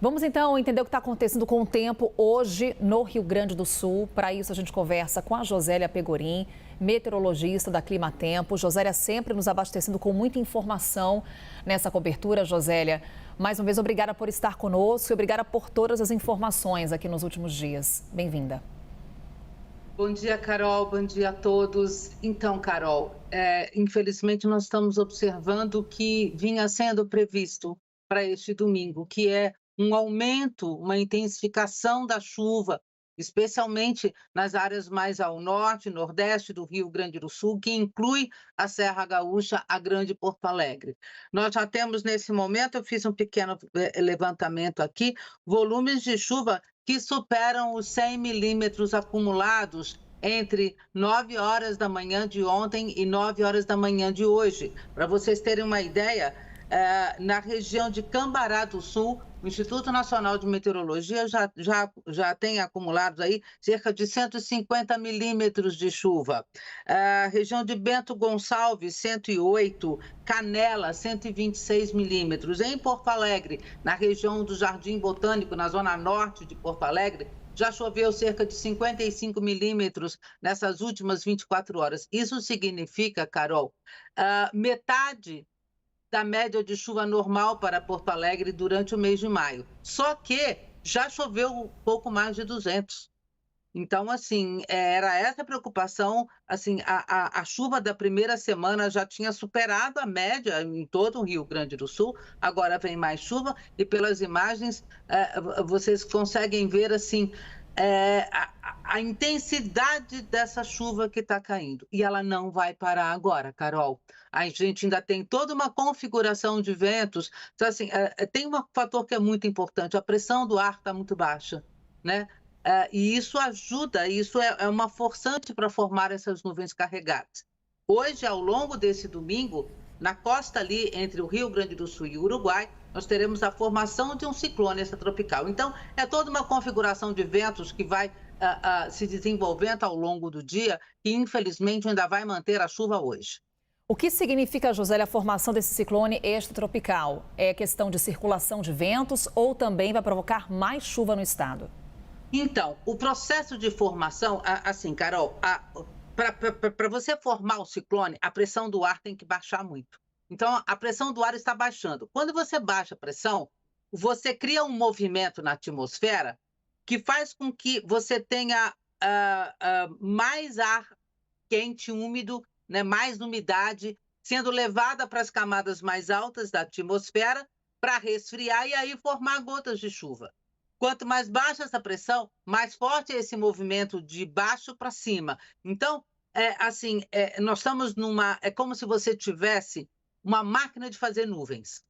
Vamos então entender o que está acontecendo com o tempo hoje no Rio Grande do Sul. Para isso a gente conversa com a Josélia Pegorim, meteorologista da Clima Tempo. Josélia sempre nos abastecendo com muita informação nessa cobertura. Josélia, mais uma vez obrigada por estar conosco e obrigada por todas as informações aqui nos últimos dias. Bem-vinda. Bom dia, Carol. Bom dia a todos. Então, Carol, infelizmente nós estamos observando o que vinha sendo previsto para este domingo, que é um aumento, uma intensificação da chuva, especialmente nas áreas mais ao norte, nordeste do Rio Grande do Sul, que inclui a Serra Gaúcha, a Grande Porto Alegre. Nós já temos nesse momento, eu fiz um pequeno levantamento aqui, volumes de chuva que superam os 100 milímetros acumulados entre 9 horas da manhã de ontem e 9 horas da manhã de hoje. Para vocês terem uma ideia, na região de Cambará do Sul, o Instituto Nacional de Meteorologia já tem acumulados aí cerca de 150 milímetros de chuva. Região de Bento Gonçalves, 108, Canela, 126 milímetros. Em Porto Alegre, na região do Jardim Botânico, na zona norte de Porto Alegre, já choveu cerca de 55 milímetros nessas últimas 24 horas. Isso significa, Carol, metade da média de chuva normal para Porto Alegre durante o mês de maio. Só que já choveu um pouco mais de 200. Então, assim, era essa a preocupação. Assim, a chuva da primeira semana já tinha superado a média em todo o Rio Grande do Sul. Agora vem mais chuva e pelas imagens vocês conseguem ver, assim, a intensidade dessa chuva que está caindo. E ela não vai parar agora, Carol. A gente ainda tem toda uma configuração de ventos. Então, assim, tem um fator que é muito importante. A pressão do ar está muito baixa, né? E isso ajuda, isso é uma forçante para formar essas nuvens carregadas. Hoje, ao longo desse domingo, na costa ali entre o Rio Grande do Sul e o Uruguai, nós teremos a formação de um ciclone extratropical. Então, é toda uma configuração de ventos que vai se desenvolvendo ao longo do dia e, infelizmente, ainda vai manter a chuva hoje. O que significa, Josélia, a formação desse ciclone extratropical? É questão de circulação de ventos ou também vai provocar mais chuva no estado? Então, o processo de formação, assim, Carol, para você formar o ciclone, a pressão do ar tem que baixar muito. Então, a pressão do ar está baixando. Quando você baixa a pressão, você cria um movimento na atmosfera que faz com que você tenha mais ar quente, úmido, né, mais umidade, sendo levada para as camadas mais altas da atmosfera para resfriar e aí formar gotas de chuva. Quanto mais baixa essa pressão, mais forte é esse movimento de baixo para cima. Então, nós estamos é como se você tivesse uma máquina de fazer nuvens.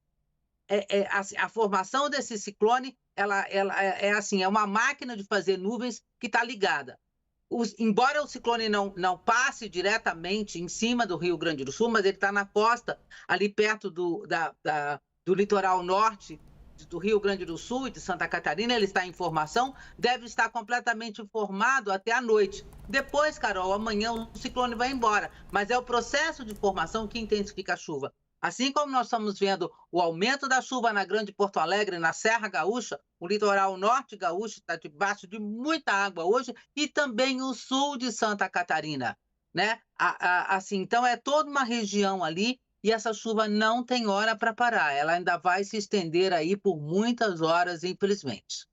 A formação desse ciclone, ela é uma máquina de fazer nuvens que está ligada. Embora o ciclone não passe diretamente em cima do Rio Grande do Sul, mas ele está na costa, ali perto do litoral norte do Rio Grande do Sul e de Santa Catarina, ele está em formação, deve estar completamente formado até a noite. Depois, Carol, amanhã o ciclone vai embora, mas é o processo de formação que intensifica a chuva. Assim como nós estamos vendo o aumento da chuva na Grande Porto Alegre, na Serra Gaúcha, o litoral norte gaúcho está debaixo de muita água hoje e também o sul de Santa Catarina, né? Então, é toda uma região ali e essa chuva não tem hora para parar. Ela ainda vai se estender aí por muitas horas, infelizmente.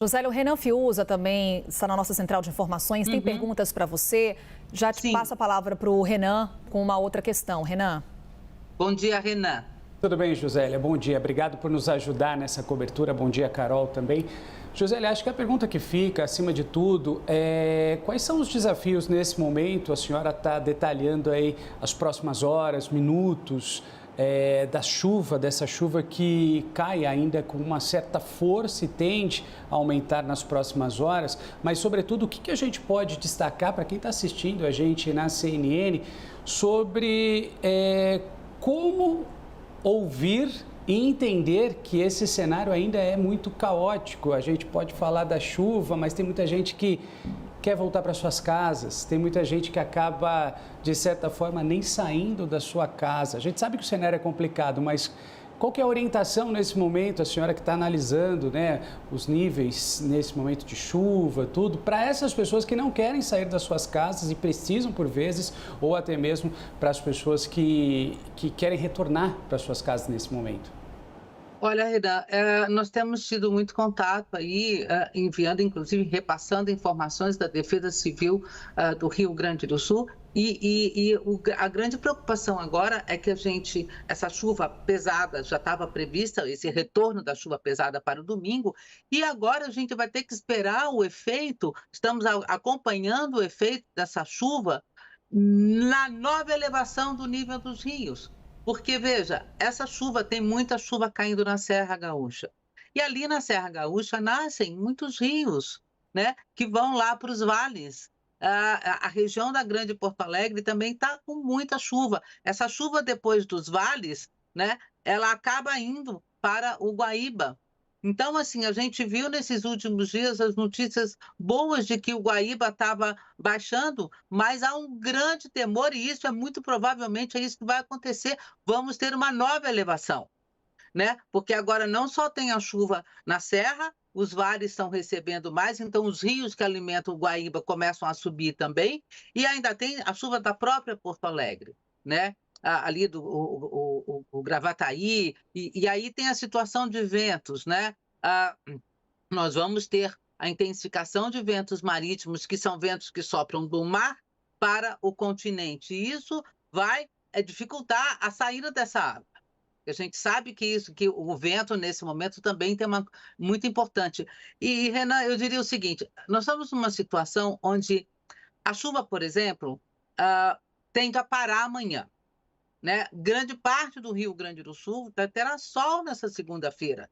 Josélia, o Renan Fiuza também está na nossa central de informações. Tem perguntas para você. Já te passo a palavra para o Renan com uma outra questão. Renan. Bom dia, Renan. Tudo bem, Josélia? Bom dia. Obrigado por nos ajudar nessa cobertura. Bom dia, Carol, também. Josélia, acho que a pergunta que fica, acima de tudo, é quais são os desafios nesse momento? A senhora está detalhando aí as próximas horas, minutos dessa chuva que cai ainda com uma certa força e tende a aumentar nas próximas horas. Mas, sobretudo, o que a gente pode destacar para quem está assistindo a gente na CNN sobre como ouvir e entender que esse cenário ainda é muito caótico. A gente pode falar da chuva, mas tem muita gente que quer voltar para suas casas, tem muita gente que acaba, de certa forma, nem saindo da sua casa. A gente sabe que o cenário é complicado, mas Qual que é a orientação nesse momento, a senhora que está analisando, né, os níveis nesse momento de chuva, tudo, para essas pessoas que não querem sair das suas casas e precisam por vezes, ou até mesmo para as pessoas que querem retornar para suas casas nesse momento? Olha, Renan, nós temos tido muito contato aí, enviando, inclusive, repassando informações da Defesa Civil do Rio Grande do Sul. A grande preocupação agora é que essa chuva pesada já estava prevista, esse retorno da chuva pesada para o domingo, e agora a gente vai ter que esperar o efeito, estamos acompanhando o efeito dessa chuva na nova elevação do nível dos rios. Porque, veja, essa chuva, tem muita chuva caindo na Serra Gaúcha. E ali na Serra Gaúcha nascem muitos rios, né, que vão lá para os vales. A região da Grande Porto Alegre também está com muita chuva. Essa chuva depois dos vales, né, ela acaba indo para o Guaíba. Então, assim, a gente viu nesses últimos dias as notícias boas de que o Guaíba estava baixando, mas há um grande temor, e isso muito provavelmente é isso que vai acontecer. Vamos ter uma nova elevação, né? Porque agora não só tem a chuva na serra, os vales estão recebendo mais, então os rios que alimentam o Guaíba começam a subir também, e ainda tem a chuva da própria Porto Alegre, né? Ali o Gravataí, e aí tem a situação de ventos, né? Nós vamos ter a intensificação de ventos marítimos, que são ventos que sopram do mar para o continente, e isso vai dificultar a saída dessa água. A gente sabe que o vento, nesse momento, também tem muito importante. E, Renan, eu diria o seguinte, nós estamos numa situação onde a chuva, por exemplo, tende a parar amanhã, né? Grande parte do Rio Grande do Sul terá sol nessa segunda-feira.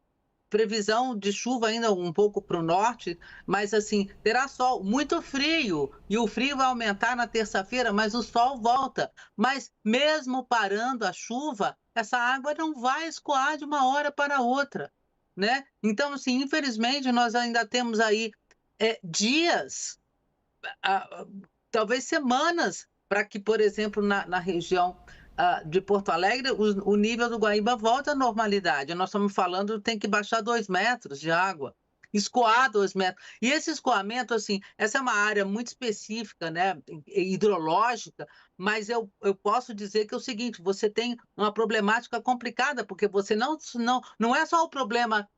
Previsão de chuva ainda um pouco para o norte, mas assim, terá sol, muito frio, e o frio vai aumentar na terça-feira, mas o sol volta. Mas mesmo parando a chuva, essa água não vai escoar de uma hora para outra, né? Então, assim, infelizmente, nós ainda temos aí dias, talvez semanas, para que, por exemplo, na região de Porto Alegre, o nível do Guaíba volta à normalidade. Nós estamos falando, tem que baixar 2 metros de água, escoar 2 metros. E esse escoamento, assim, essa é uma área muito específica, né, hidrológica, mas eu posso dizer que é o seguinte, você tem uma problemática complicada, porque você não é só o problema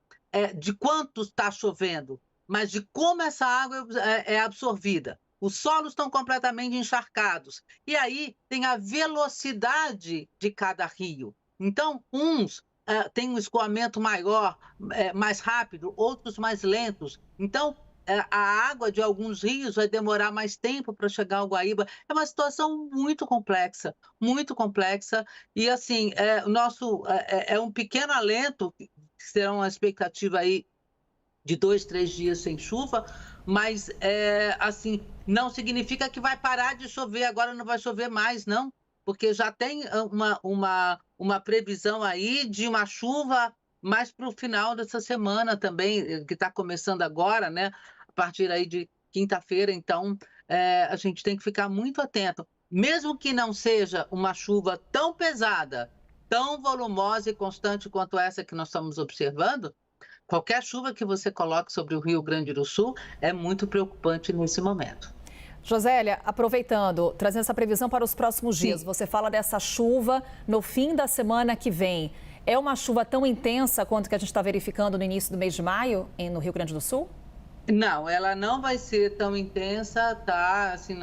de quanto está chovendo, mas de como essa água é absorvida. Os solos estão completamente encharcados. E aí tem a velocidade de cada rio. Então, uns têm um escoamento maior, mais rápido, outros mais lentos. Então, a água de alguns rios vai demorar mais tempo para chegar ao Guaíba. É uma situação muito complexa, muito complexa. E, assim, é um pequeno alento, que será uma expectativa aí de 2, 3 dias sem chuva, mas, assim, não significa que vai parar de chover, agora não vai chover mais, não, porque já tem uma previsão aí de uma chuva mais para o final dessa semana também, que está começando agora, né? A partir aí de quinta-feira, então, a gente tem que ficar muito atento. Mesmo que não seja uma chuva tão pesada, tão volumosa e constante quanto essa que nós estamos observando, qualquer chuva que você coloque sobre o Rio Grande do Sul é muito preocupante nesse momento. Josélia, aproveitando, trazendo essa previsão para os próximos dias, você fala dessa chuva no fim da semana que vem. É uma chuva tão intensa quanto que a gente está verificando no início do mês de maio no Rio Grande do Sul? Não, ela não vai ser tão intensa, tá? Assim,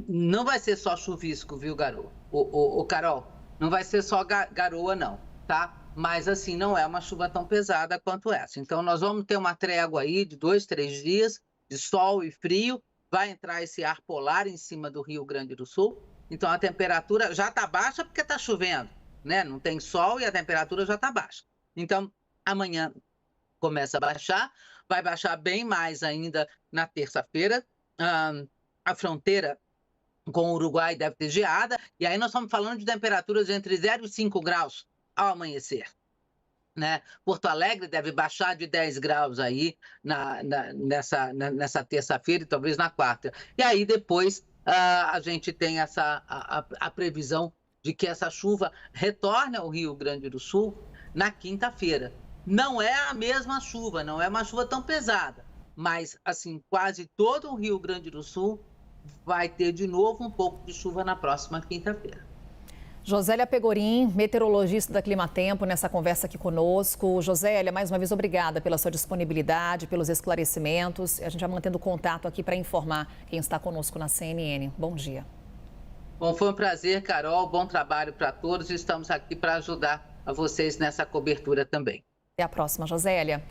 não vai ser só chuvisco, viu, Carol? Não vai ser só garoa, não, tá? Mas, assim, não é uma chuva tão pesada quanto essa. Então, nós vamos ter uma trégua aí de 2, 3 dias de sol e frio. Vai entrar esse ar polar em cima do Rio Grande do Sul. Então, a temperatura já está baixa porque está chovendo, né? Não tem sol e a temperatura já está baixa. Então, amanhã começa a baixar. Vai baixar bem mais ainda na terça-feira. A fronteira com o Uruguai deve ter geada. E aí nós estamos falando de temperaturas entre 0 e 5 graus ao amanhecer, né? Porto Alegre deve baixar de 10 graus aí nessa terça-feira e talvez na quarta. E aí depois a gente tem a previsão de que essa chuva retorne ao Rio Grande do Sul na quinta-feira. Não é a mesma chuva, não é uma chuva tão pesada, mas assim, quase todo o Rio Grande do Sul vai ter de novo um pouco de chuva na próxima quinta-feira. Josélia Pegorim, meteorologista da Climatempo, nessa conversa aqui conosco. Josélia, mais uma vez, obrigada pela sua disponibilidade, pelos esclarecimentos. A gente vai mantendo contato aqui para informar quem está conosco na CNN. Bom dia. Bom, foi um prazer, Carol. Bom trabalho para todos. Estamos aqui para ajudar a vocês nessa cobertura também. Até a próxima, Josélia.